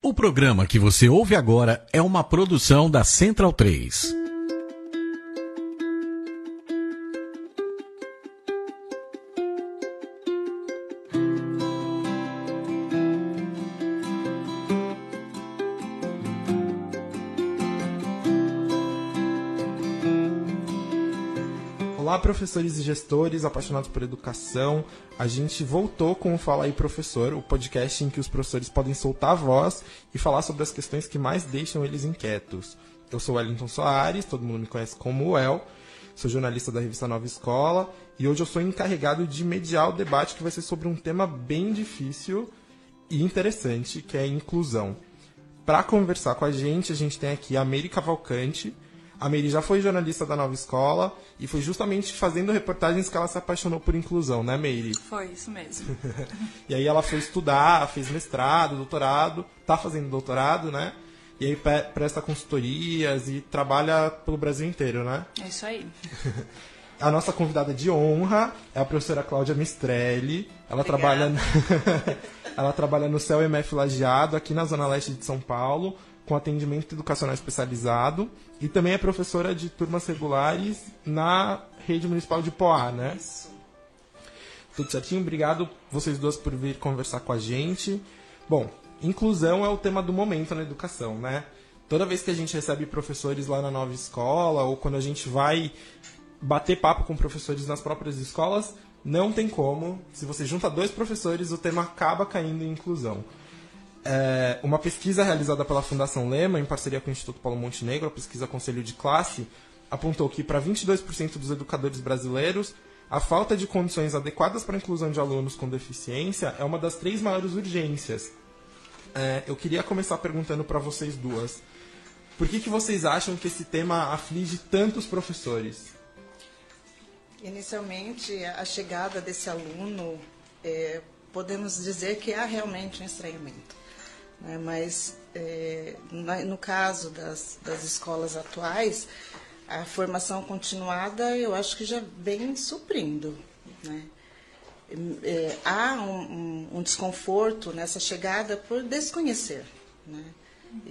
O programa que você ouve agora é uma produção da Central 3. Olá, professores e gestores apaixonados por educação. A gente voltou com o Fala aí Professor, o podcast em que os professores podem soltar a voz e falar sobre as questões que mais deixam eles inquietos. Eu sou Wellington Soares, todo mundo me conhece como Well, sou jornalista da revista Nova Escola e hoje eu sou encarregado de mediar o debate que vai ser sobre um tema bem difícil e interessante, que é a inclusão. Para conversar com a gente tem aqui a Meire Cavalcante. A Meire já foi jornalista da Nova Escola e foi justamente fazendo reportagens que ela se apaixonou por inclusão, né, Meire? Foi, isso mesmo. E aí ela foi estudar, fez mestrado, doutorado, tá fazendo doutorado, né? E aí presta consultorias e trabalha pelo Brasil inteiro, né? É isso aí. A nossa convidada de honra é a professora Cláudia Mistrelli. Ela trabalha no CELMF Lajeado, aqui na Zona Leste de São Paulo, com atendimento educacional especializado, e também é professora de turmas regulares na rede municipal de Poá, né? Isso. Tudo certinho? Obrigado vocês duas por vir conversar com a gente. Bom, inclusão é o tema do momento na educação, né? Toda vez que a gente recebe professores lá na Nova Escola, ou quando a gente vai bater papo com professores nas próprias escolas, não tem como. Se você junta dois professores, o tema acaba caindo em inclusão. Uma pesquisa realizada pela Fundação Lema, em parceria com o Instituto Paulo Montenegro, a pesquisa Conselho de Classe, apontou que para 22% dos educadores brasileiros, a falta de condições adequadas para a inclusão de alunos com deficiência é uma das 3 maiores urgências. Eu queria começar perguntando para vocês duas. Por que vocês acham que esse tema aflige tantos professores? Inicialmente, a chegada desse aluno, podemos dizer que há realmente um estranhamento. Mas, no caso das escolas atuais, a formação continuada, eu acho que já vem suprindo, né? Há um desconforto nessa chegada por desconhecer, né?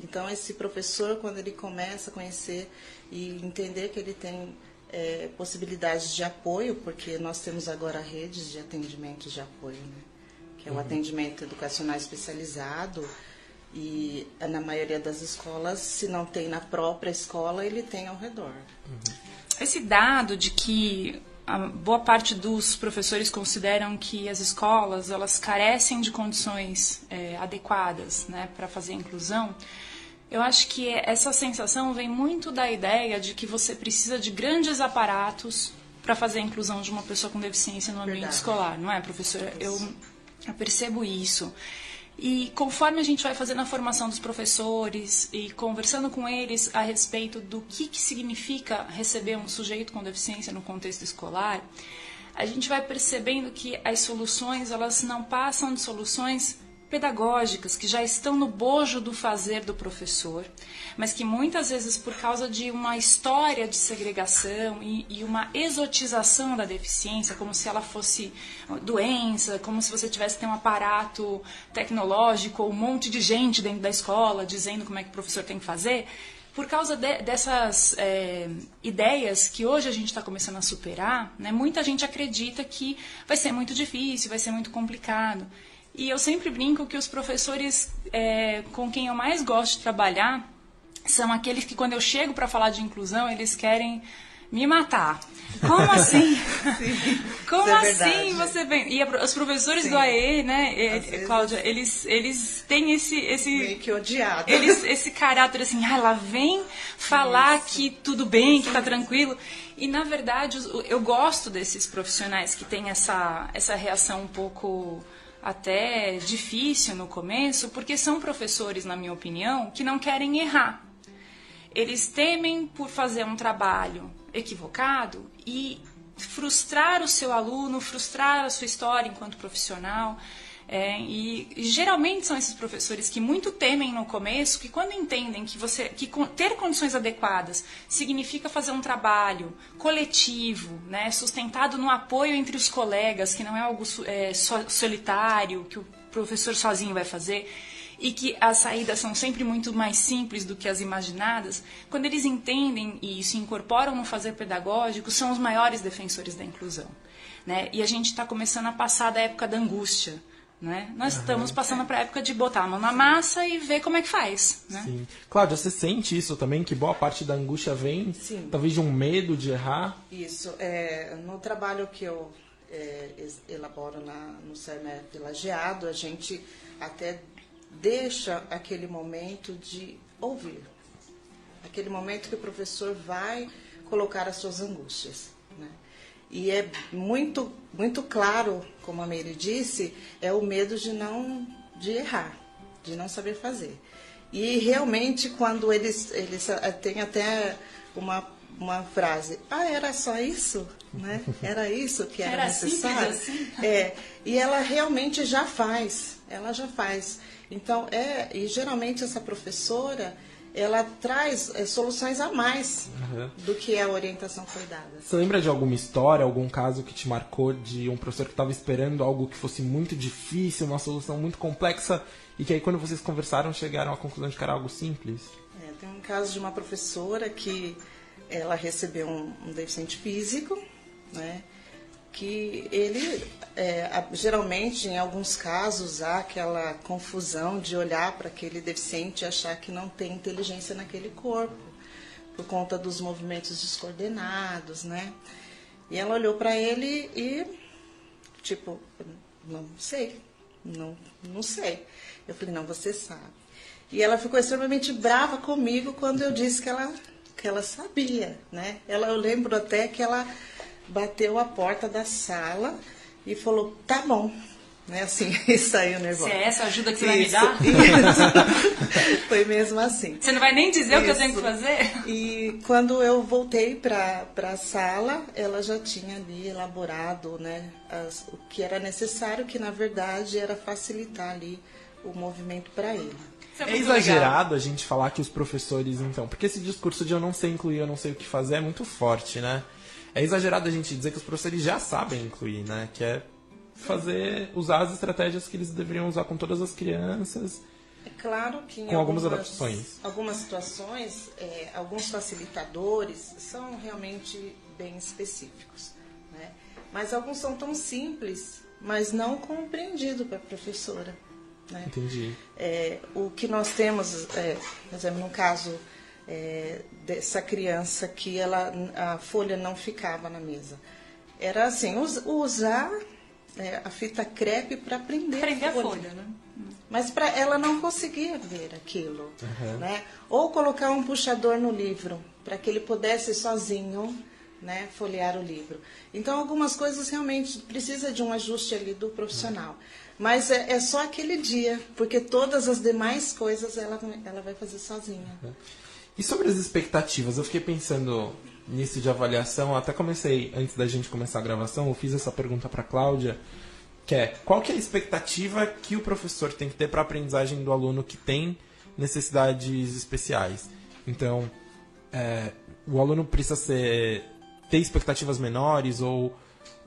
Então, esse professor, quando ele começa a conhecer e entender que ele tem possibilidades de apoio, porque nós temos agora redes de atendimentos de apoio, né? Que é o atendimento educacional especializado, e na maioria das escolas, se não tem na própria escola, ele tem ao redor. Esse dado de que a boa parte dos professores consideram que as escolas elas carecem de condições adequadas, né, para fazer a inclusão, eu acho que essa sensação vem muito da ideia de que você precisa de grandes aparatos para fazer a inclusão de uma pessoa com deficiência no ambiente escolar, não é, professora? Eu percebo isso. E conforme a gente vai fazendo a formação dos professores e conversando com eles a respeito do que significa receber um sujeito com deficiência no contexto escolar, a gente vai percebendo que as soluções elas não passam de soluções pedagógicas que já estão no bojo do fazer do professor, mas que muitas vezes por causa de uma história de segregação e uma exotização da deficiência, como se ela fosse doença, como se você tivesse que ter um aparato tecnológico ou um monte de gente dentro da escola dizendo como é que o professor tem que fazer, por causa dessas ideias que hoje a gente está começando a superar, né, muita gente acredita que vai ser muito difícil, vai ser muito complicado. E eu sempre brinco que os professores com quem eu mais gosto de trabalhar são aqueles que, quando eu chego para falar de inclusão, eles querem me matar. Como assim? Como assim você vem? E os professores do AE, né, Cláudia, eles têm esse meio que odiado. Esse caráter assim, ela vem falar que tudo bem, que está tranquilo. E, na verdade, eu gosto desses profissionais que têm essa reação um pouco até difícil no começo, porque são professores, na minha opinião, que não querem errar. Eles temem por fazer um trabalho equivocado e frustrar o seu aluno, frustrar a sua história enquanto profissional. E geralmente são esses professores que muito temem no começo, que quando entendem que ter condições adequadas significa fazer um trabalho coletivo, né, sustentado no apoio entre os colegas, que não é algo solitário, que o professor sozinho vai fazer, e que as saídas são sempre muito mais simples do que as imaginadas, quando eles entendem e se incorporam no fazer pedagógico, são os maiores defensores da inclusão, né? E a gente está começando a passar da época da angústia, né? Nós estamos passando para a época de botar a mão na massa e ver como é que faz, né? Sim. Cláudia, você sente isso também, que boa parte da angústia vem, Sim. talvez, de um medo de errar? Isso. No trabalho que eu elaboro no CERMEP Lajeado, a gente até deixa aquele momento de ouvir. Aquele momento que o professor vai colocar as suas angústias, né? E é muito, muito claro, como a Meire disse, é o medo de errar, de não saber fazer. E realmente, quando eles têm até uma frase, era só isso? Né? Era isso que era necessário? Assim? E ela realmente já faz, Então, e geralmente essa professora, ela traz soluções a mais do que a orientação foi dada. Você lembra de alguma história, algum caso que te marcou de um professor que estava esperando algo que fosse muito difícil, uma solução muito complexa, e que aí quando vocês conversaram chegaram à conclusão de que era algo simples? Tem um caso de uma professora que ela recebeu um deficiente físico, né? Que ele, geralmente, em alguns casos, há aquela confusão de olhar para aquele deficiente e achar que não tem inteligência naquele corpo, por conta dos movimentos descoordenados, né? E ela olhou para ele e, tipo, não sei. Eu falei, não, você sabe. E ela ficou extremamente brava comigo quando eu disse que ela sabia, né? Eu lembro até que ela bateu a porta da sala e falou, tá bom, né? Assim, e saiu nervosa. Se é essa a ajuda que você vai me dar? Isso. Foi mesmo assim. Você não vai nem dizer o que eu tenho que fazer? E quando eu voltei para a sala, ela já tinha ali elaborado, né, o que era necessário, que na verdade era facilitar ali o movimento para ele. É exagerado a gente falar que os professores, então, porque esse discurso de eu não sei incluir, eu não sei o que fazer é muito forte, né? É exagerado a gente dizer que os professores já sabem incluir, né? Que é usar as estratégias que eles deveriam usar com todas as crianças. É claro que em com algumas adaptações. Algumas situações, alguns facilitadores são realmente bem específicos, né? Mas alguns são tão simples, mas não compreendidos para a professora, né? Entendi. O que nós temos, por exemplo, no caso dessa criança que a folha não ficava na mesa, era assim, usar a fita crepe para prender a folha, né? Mas ela não conseguia ver aquilo, né? Ou colocar um puxador no livro para que ele pudesse sozinho, né, folhear o livro. Então, algumas coisas realmente precisa de um ajuste ali do profissional. Mas é só aquele dia, porque todas as demais coisas ela vai fazer sozinha. E sobre as expectativas, eu fiquei pensando nisso de avaliação, eu até comecei, antes da gente começar a gravação, eu fiz essa pergunta para a Cláudia, que é, qual que é a expectativa que o professor tem que ter para a aprendizagem do aluno que tem necessidades especiais? Então, o aluno precisa ter expectativas menores, ou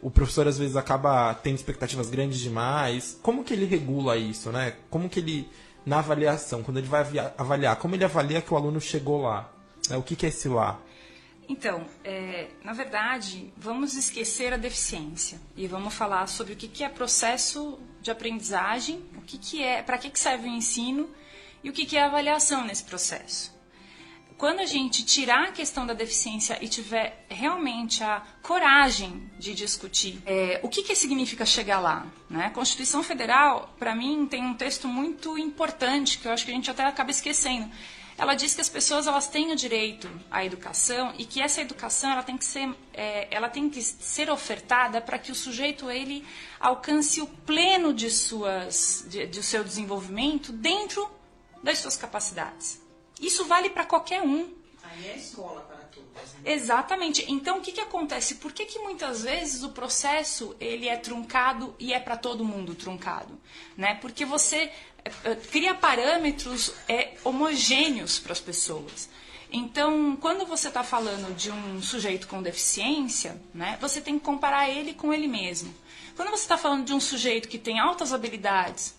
o professor às vezes acaba tendo expectativas grandes demais? Como que ele regula isso, né? Como que ele, na avaliação, quando ele vai avaliar, como ele avalia que o aluno chegou lá? O que é esse lá? Então, na verdade, vamos esquecer a deficiência e vamos falar sobre o que é processo de aprendizagem, para que serve o ensino e o que é a avaliação nesse processo. Quando a gente tirar a questão da deficiência e tiver realmente a coragem de discutir o que significa chegar lá, né? A Constituição Federal, para mim, tem um texto muito importante que eu acho que a gente até acaba esquecendo. Ela diz que as pessoas elas têm o direito à educação e que essa educação ela tem que ser ofertada para que o sujeito ele alcance o pleno de seu desenvolvimento dentro das suas capacidades. Isso vale para qualquer um. Aí é escola para todos. Né? Exatamente. Então, o que acontece? Por que muitas vezes o processo ele é truncado e é para todo mundo truncado? Né? Porque você cria parâmetros homogêneos para as pessoas. Então, quando você está falando de um sujeito com deficiência, né, você tem que comparar ele com ele mesmo. Quando você está falando de um sujeito que tem altas habilidades,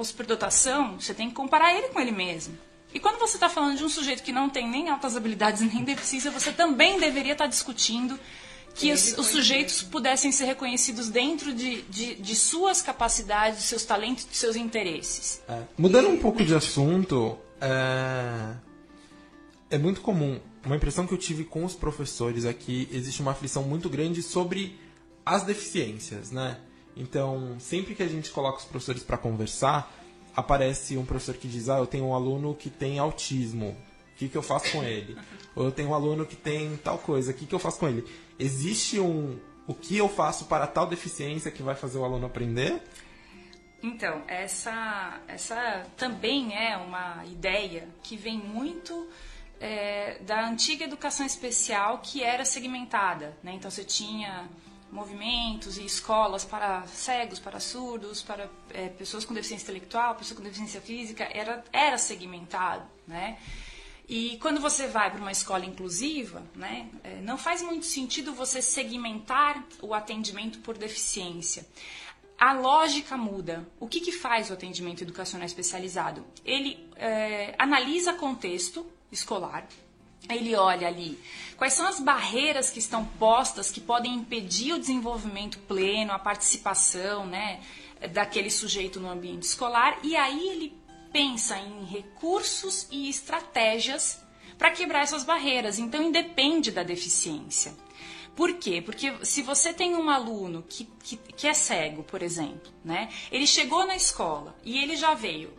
superdotação, você tem que comparar ele com ele mesmo. E quando você está falando de um sujeito que não tem nem altas habilidades nem deficiência, você também deveria estar discutindo que os sujeitos pudessem ser reconhecidos dentro de suas capacidades, de seus talentos, de seus interesses. Mudando um pouco de assunto, é muito comum, uma impressão que eu tive com os professores é que existe uma aflição muito grande sobre as deficiências, né? Então, sempre que a gente coloca os professores para conversar, aparece um professor que diz, eu tenho um aluno que tem autismo, o que eu faço com ele? Ou eu tenho um aluno que tem tal coisa, o que eu faço com ele? Existe o que eu faço para tal deficiência que vai fazer o aluno aprender? Então, essa também é uma ideia que vem muito da antiga educação especial, que era segmentada, né? Então, você tinha movimentos e escolas para cegos, para surdos, para pessoas com deficiência intelectual, pessoas com deficiência física, era segmentado, né? E quando você vai para uma escola inclusiva, né, não faz muito sentido você segmentar o atendimento por deficiência. A lógica muda. O que faz o atendimento educacional especializado? Ele analisa contexto escolar, ele olha ali quais são as barreiras que estão postas que podem impedir o desenvolvimento pleno, a participação, né, daquele sujeito no ambiente escolar, e aí ele pensa em recursos e estratégias para quebrar essas barreiras. Então, independe da deficiência. Por quê? Porque se você tem um aluno que é cego, por exemplo, né? Ele chegou na escola e ele já veio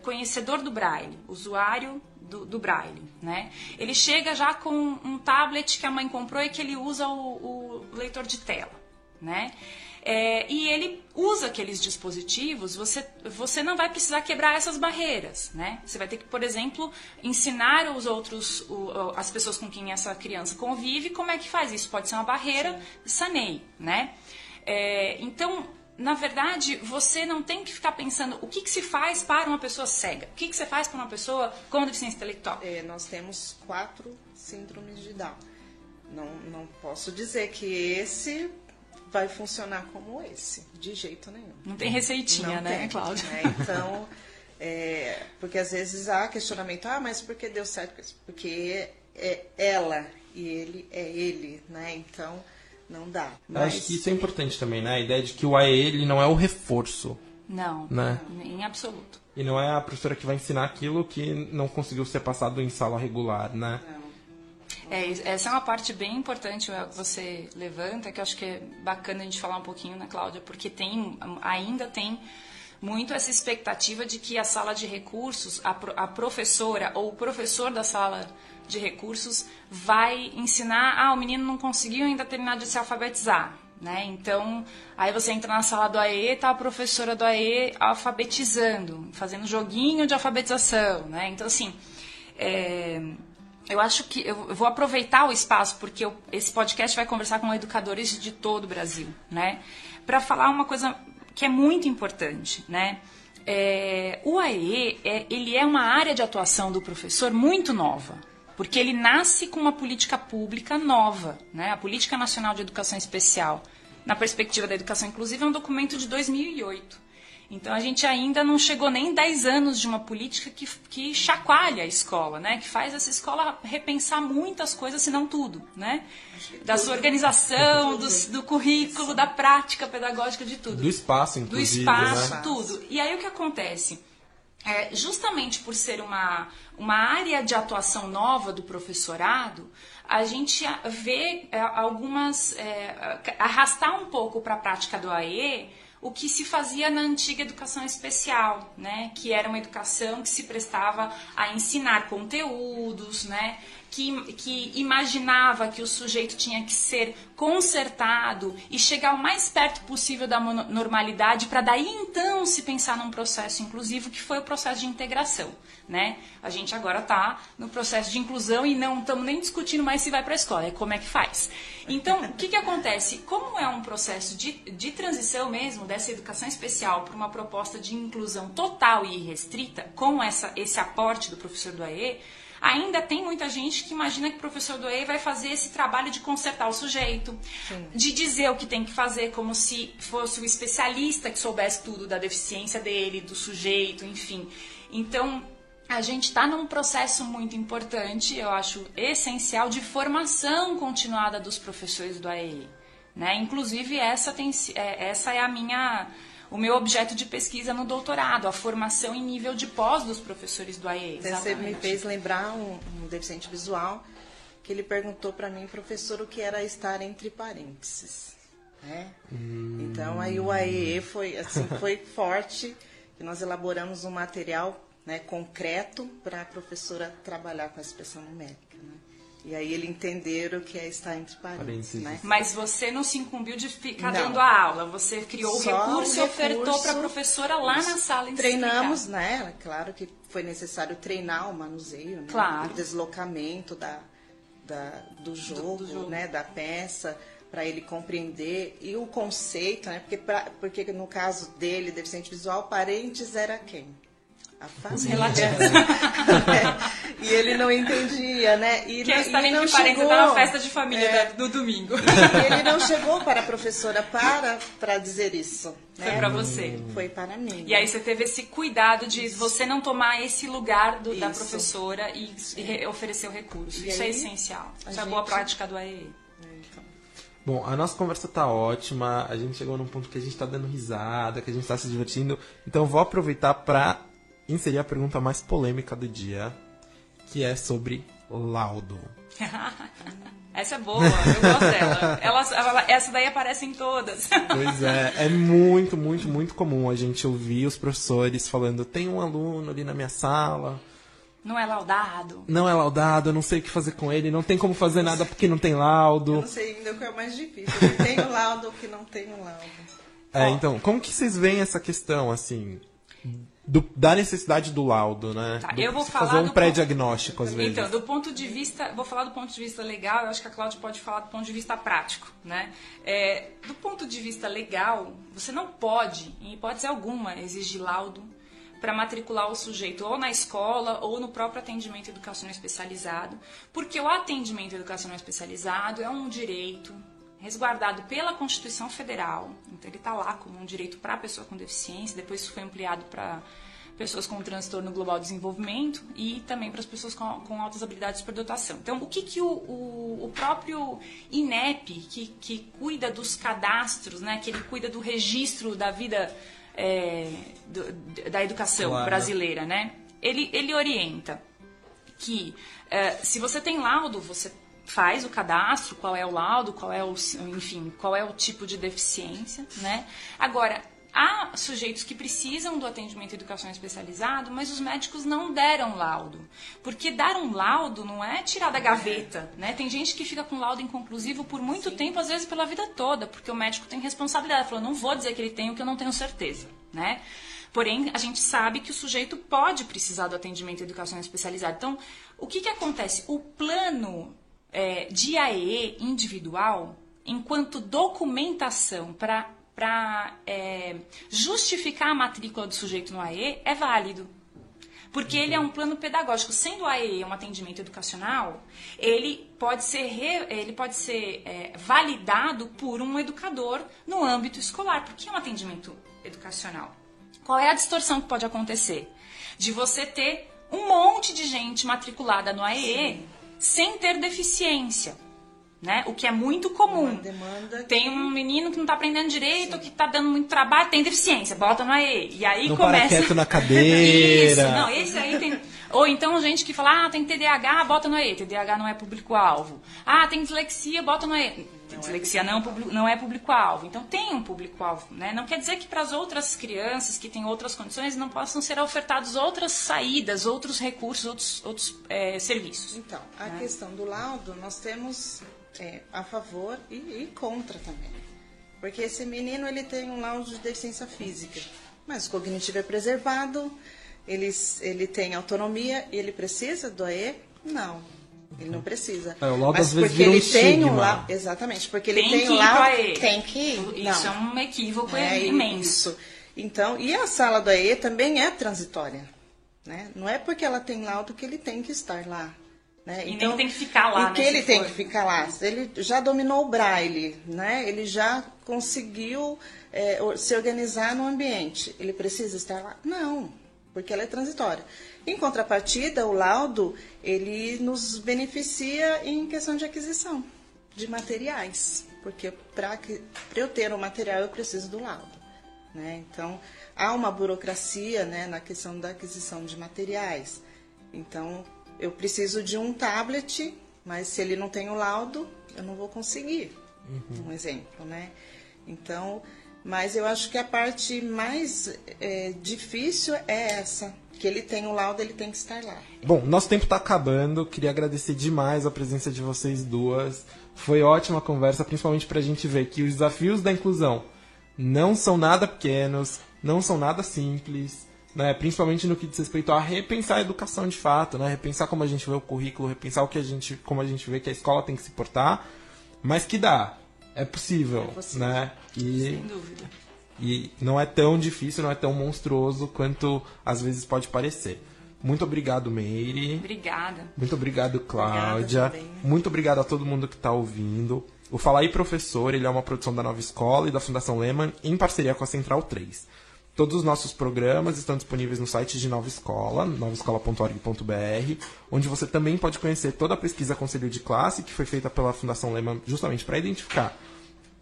conhecedor do Braille, usuário do Braille, né? Ele chega já com um tablet que a mãe comprou e que ele usa o leitor de tela, né? E ele usa aqueles dispositivos, você não vai precisar quebrar essas barreiras, né? Você vai ter que, por exemplo, ensinar as pessoas com quem essa criança convive, como é que faz isso. Pode ser uma barreira, saneie, né? Então, na verdade, você não tem que ficar pensando o que se faz para uma pessoa cega, o que se faz para uma pessoa com deficiência intelectual. Nós temos 4 síndromes de Down. Não posso dizer que esse vai funcionar como esse, de jeito nenhum. Não tem receitinha, né, Cláudia? Então, porque às vezes há questionamento, mas por que deu certo? Porque é ela e ele é ele, né? Então, não dá. Mas acho que isso é importante também, né? A ideia de que o AE, ele não é o reforço. Não, né? Em absoluto. E não é a professora que vai ensinar aquilo que não conseguiu ser passado em sala regular, né? Não. Essa é uma parte bem importante que você levanta, que eu acho que é bacana a gente falar um pouquinho, né, Cláudia? Porque ainda tem muito essa expectativa de que a sala de recursos, a professora ou o professor da sala de recursos vai ensinar, o menino não conseguiu ainda terminar de se alfabetizar, né? Então, aí você entra na sala do AE, tá a professora do AE alfabetizando, fazendo joguinho de alfabetização, né? Então, assim, eu acho que eu vou aproveitar o espaço, porque esse podcast vai conversar com educadores de todo o Brasil, né? Para falar uma coisa que é muito importante, né? O AE, ele é uma área de atuação do professor muito nova, porque ele nasce com uma política pública nova, né? A Política Nacional de Educação Especial, na perspectiva da educação inclusiva, é um documento de 2008. Então, a gente ainda não chegou nem 10 anos de uma política que chacoalha a escola, né? Que faz essa escola repensar muitas coisas, se não tudo, né? Da sua organização, do currículo, da prática pedagógica, de tudo. Do espaço, inclusive. Do espaço, né? tudo. E aí, o que acontece? Justamente por ser uma área de atuação nova do professorado, a gente vê arrastar um pouco para a prática do AE o que se fazia na antiga educação especial, né? Que era uma educação que se prestava a ensinar conteúdos, né? Que imaginava que o sujeito tinha que ser consertado e chegar o mais perto possível da normalidade para daí então se pensar num processo inclusivo, que foi o processo de integração, né? A gente agora está no processo de inclusão e não estamos nem discutindo mais se vai para a escola, como é que faz. Então, o que acontece? Como é um processo de transição mesmo dessa educação especial para uma proposta de inclusão total e irrestrita, com esse aporte do professor do AE, ainda tem muita gente que imagina que o professor do AE vai fazer esse trabalho de consertar o sujeito, de dizer o que tem que fazer, como se fosse o especialista que soubesse tudo da deficiência dele, do sujeito, enfim. Então, a gente está num processo muito importante, eu acho essencial, de formação continuada dos professores do AE. Né? Inclusive, essa é o meu objeto de pesquisa no doutorado, a formação em nível de pós dos professores do AE. Você me fez lembrar um deficiente visual que ele perguntou para mim, professor, o que era estar entre parênteses. Né? Então, aí o AE foi forte, que nós elaboramos um material, né, concreto para a professora trabalhar com a expressão numérica. Né? E aí ele entender o que é estar entre parênteses. Né? Mas você não se incumbiu de ficar dando a aula, você criou o recurso e ofertou para a professora lá na sala. Treinamos, né? Claro que foi necessário treinar o manuseio, né? Claro. O deslocamento do jogo, né? Da peça, para ele compreender. E o conceito, né? Porque no caso dele, deficiente visual, parentes era quem? A família. E ele não entendia, né? Que está nem que parente, está na festa de família do domingo. E ele não chegou para a professora para dizer isso. Né? Foi para você. Foi para mim. E aí você teve esse cuidado de você não tomar esse lugar da professora e oferecer o recurso. Isso é essencial. Isso é a boa prática do AE. Bom, a nossa conversa tá ótima. A gente chegou num ponto que a gente tá dando risada, que a gente tá se divertindo. Então eu vou aproveitar para inserir a pergunta mais polêmica do dia, que é sobre laudo. Essa é boa, eu gosto dela. Essa daí aparece em todas. Pois é muito, muito, muito comum a gente ouvir os professores falando: tem um aluno ali na minha sala, não é laudado. Não é laudado, eu não sei o que fazer com ele, não tem como fazer nada porque não tem laudo. Eu não sei ainda o que é o mais difícil, se tem o laudo ou que não tem o laudo. Então, como que vocês veem essa questão, assim, da necessidade do laudo, né? Tá, eu vou falar fazer um pré-diagnóstico, às vezes. Então, vou falar do ponto de vista legal, eu acho que a Cláudia pode falar do ponto de vista prático, né? Do ponto de vista legal, você não pode, em hipótese alguma, exigir laudo para matricular o sujeito ou na escola ou no próprio atendimento educacional especializado, porque o atendimento educacional especializado é um direito resguardado pela Constituição Federal, então ele está lá como um direito para a pessoa com deficiência, depois isso foi ampliado para pessoas com transtorno global de desenvolvimento e também para as pessoas com altas habilidades de superdotação. Então, o que o próprio INEP, que cuida dos cadastros, né, que ele cuida do registro da vida da educação brasileira, né, ele orienta que se você tem laudo, você faz o cadastro, qual é o laudo, qual é o tipo de deficiência, né? Agora, há sujeitos que precisam do atendimento educacional especializado, mas os médicos não deram laudo. Porque dar um laudo não é tirar da gaveta, né? Tem gente que fica com laudo inconclusivo por muito tempo, às vezes pela vida toda, porque o médico tem responsabilidade. Falou, não vou dizer que ele tem o que eu não tenho certeza, né? Porém, a gente sabe que o sujeito pode precisar do atendimento educacional especializado. Então, o que acontece? O plano de AE individual, enquanto documentação para justificar a matrícula do sujeito no AE, é válido. Porque ele é um plano pedagógico. Sendo o AE um atendimento educacional, ele pode ser validado por um educador no âmbito escolar. Porque é um atendimento educacional. Qual é a distorção que pode acontecer? De você ter um monte de gente matriculada no AE sem ter deficiência, né? O que é muito comum. Tem um menino que não está aprendendo direito, que está dando muito trabalho, tem deficiência, bota no AE. E aí não começa... para quieto na cadeira. Isso, não, esse aí tem... Ou então gente que fala, tem TDAH, bota no AE. TDAH não é público-alvo. Tem dislexia, bota no AE. Dislexia não é público-alvo. Então tem um público-alvo, né? Não quer dizer que para as outras crianças que têm outras condições não possam ser ofertados outras saídas, outros recursos, outros serviços. Então, a questão do laudo, nós temos a favor e contra também. Porque esse menino ele tem um laudo de deficiência física, mas o cognitivo é preservado, ele tem autonomia e ele precisa do AE? Não. Ele não precisa. O laudo mas às vezes porque vira um ele tem estigma. Exatamente, porque ele tem tem o laudo. Tem que ir. Isso é um equívoco imenso. Isso. Então, e a sala do AE também é transitória. né? Não é porque ela tem laudo que ele tem que estar lá. Né? E nem tem que ficar lá, né? Que ele tem que ficar lá. Ele já dominou o braille, né? Ele já conseguiu se organizar no ambiente. Ele precisa estar lá? Não, porque ela é transitória. Em contrapartida, o laudo, ele nos beneficia em questão de aquisição de materiais. Porque para eu ter o material, eu preciso do laudo. Né? Então, há uma burocracia, né, na questão da aquisição de materiais. Então, eu preciso de um tablet, mas se ele não tem o laudo, eu não vou conseguir. Um exemplo, né? Então, mas eu acho que a parte mais difícil é essa, que ele tem o laudo, ele tem que estar lá. Bom, nosso tempo está acabando. Queria agradecer demais a presença de vocês duas. Foi ótima a conversa, principalmente para a gente ver que os desafios da inclusão não são nada pequenos, não são nada simples. Né, principalmente no que diz respeito a repensar a educação de fato, né, repensar como a gente vê o currículo, repensar como a gente vê que a escola tem que se portar, mas que é possível, né? Sem dúvida. E não é tão difícil, não é tão monstruoso quanto às vezes pode parecer. Muito obrigado, Meire. Obrigada. Muito obrigado, Cláudia. Muito obrigado a todo mundo que está ouvindo. O Fala aí Professor, ele é uma produção da Nova Escola e da Fundação Lehman em parceria com a Central 3. Todos os nossos programas estão disponíveis no site de Nova Escola, novaescola.org.br, onde você também pode conhecer toda a pesquisa Conselho de Classe, que foi feita pela Fundação Lehman justamente para identificar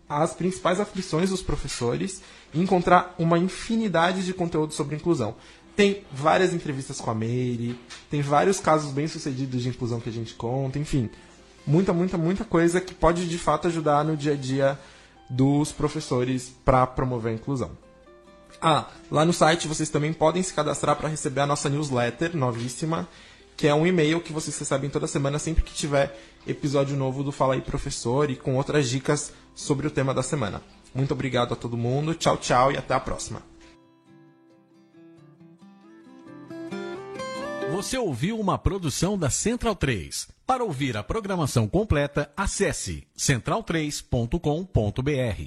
as principais aflições dos professores e encontrar uma infinidade de conteúdo sobre inclusão. Tem várias entrevistas com a Meire, tem vários casos bem-sucedidos de inclusão que a gente conta, enfim, muita coisa que pode de fato ajudar no dia a dia dos professores para promover a inclusão. Lá no site vocês também podem se cadastrar para receber a nossa newsletter novíssima, que é um e-mail que vocês recebem toda semana sempre que tiver episódio novo do Fala aí Professor e com outras dicas sobre o tema da semana. Muito obrigado a todo mundo, tchau, tchau e até a próxima. Você ouviu uma produção da Central 3. Para ouvir a programação completa, acesse central3.com.br.